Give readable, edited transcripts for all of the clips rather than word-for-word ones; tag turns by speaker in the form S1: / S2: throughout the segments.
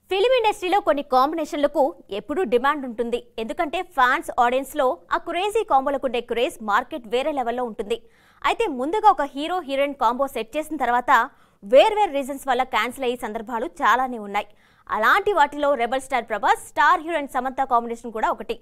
S1: Film ఇండస్ట్రీలో కొన్ని కాంబినేషన్లకు ఎప్పుడూ డిమాండ్ ఉంటుంది. ఎందుకంటే ఫ్యాన్స్ ఆడియన్స్లో ఆ క్రేజీ కాంబోలకు ఉండే క్రేజ్ మార్కెట్ వేరే లెవెల్లో ఉంటుంది. అయితే ముందుగా ఒక హీరో హీరోయిన్ కాంబో సెట్ చేసిన తర్వాత వేర్వేరు రీజన్స్ వల్ల క్యాన్సిల్ అయ్యే సందర్భాలు చాలానే ఉన్నాయి. అలాంటి వాటిలో rebel star Prabhas, star heroine Samantha combination కూడా ఒకటి.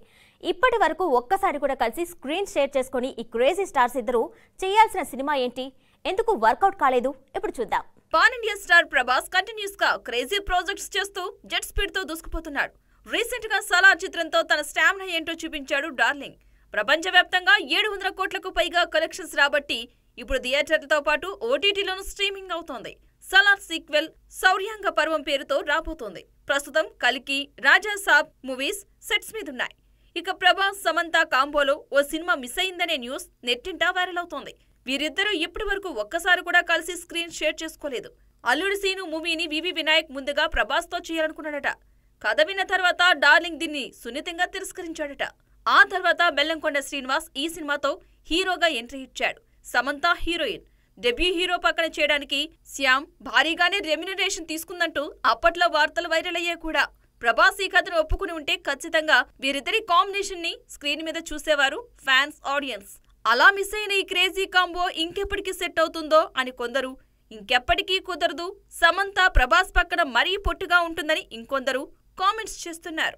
S1: ఇప్పటి వరకు ఒక్కసారి కూడా కలిసి స్క్రీన్ షేర్ చేసుకుని ఈ క్రేజీ స్టార్స్ ఇద్దరు చేయాల్సిన సినిమా ఏంటి, ఎందుకు వర్కౌట్ కాలేదు, ఇప్పుడు చూద్దాం.
S2: Pan India star Prabhas continuous గా క్రేజీ ప్రాజెక్ట్స్ చేస్తూ జెట్ స్పీడ్ తో దూసుకుపోతున్నాడు. రీసెంట్ గా సలార్ చిత్రంతో తన స్టామినా ఏంటో చూపించాడు డార్లింగ్. ప్రపంచవ్యాప్తంగా 700 కోట్లకు పైగా కలెక్షన్స్ రాబట్టి ఇప్పుడు థియేటర్లతో పాటు ఓటీటీలోనూ స్ట్రీమింగ్ అవుతోంది. సలార్ సీక్వెల్ శౌర్యాంగ పర్వం పేరుతో రాబోతోంది. ప్రస్తుతం కల్కి, రాజా సాబ్ మూవీస్ సెట్స్ మీదున్నాయి. ఇక ప్రభాస్ సమంత కాంబోలో ఓ సినిమా మిస్ అయిందనే న్యూస్ నెట్టింటా వైరల్ అవుతోంది. వీరిద్దరూ ఇప్పటి వరకు ఒక్కసారి కూడా కలిసి స్క్రీన్ షేర్ చేసుకోలేదు. అల్లుడి సీను మూవీని వివి వినాయక్ ముందుగా ప్రభాస్ తో చేయాలనుకున్నాడట. కథ విన్న తర్వాత డార్లింగ్ దీన్ని సున్నితంగా తిరస్కరించాడట. ఆ తర్వాత బెల్లంకొండ శ్రీనివాస్ ఈ సినిమాతో హీరోగా ఎంట్రీ ఇచ్చాడు. సమంత హీరోయిన్. డెబ్యూ హీరో పక్కన చేయడానికి శ్యామ్ భారీగానే రెమ్యునరేషన్ తీసుకుందంటూ అప్పట్లో వార్తలు వైరల్ అయ్యాయి కూడా. ప్రభాస్ ఈ కథను ఒప్పుకుని ఉంటే ఖచ్చితంగా వీరిద్దరి కాంబినేషన్ ని స్క్రీన్ మీద చూసేవారు ఫ్యాన్స్, ఆడియన్స్. అలా మిస్ అయిన ఈ క్రేజీ కాంబో ఇంకెప్పటికీ సెట్ అవుతుందో అని కొందరు, ఇంకెప్పటికీ కుదరదు, సమంత ప్రభాస్ పక్కన మరీ పొట్టుగా ఉంటుందని ఇంకొందరు కామెంట్స్ చేస్తున్నారు.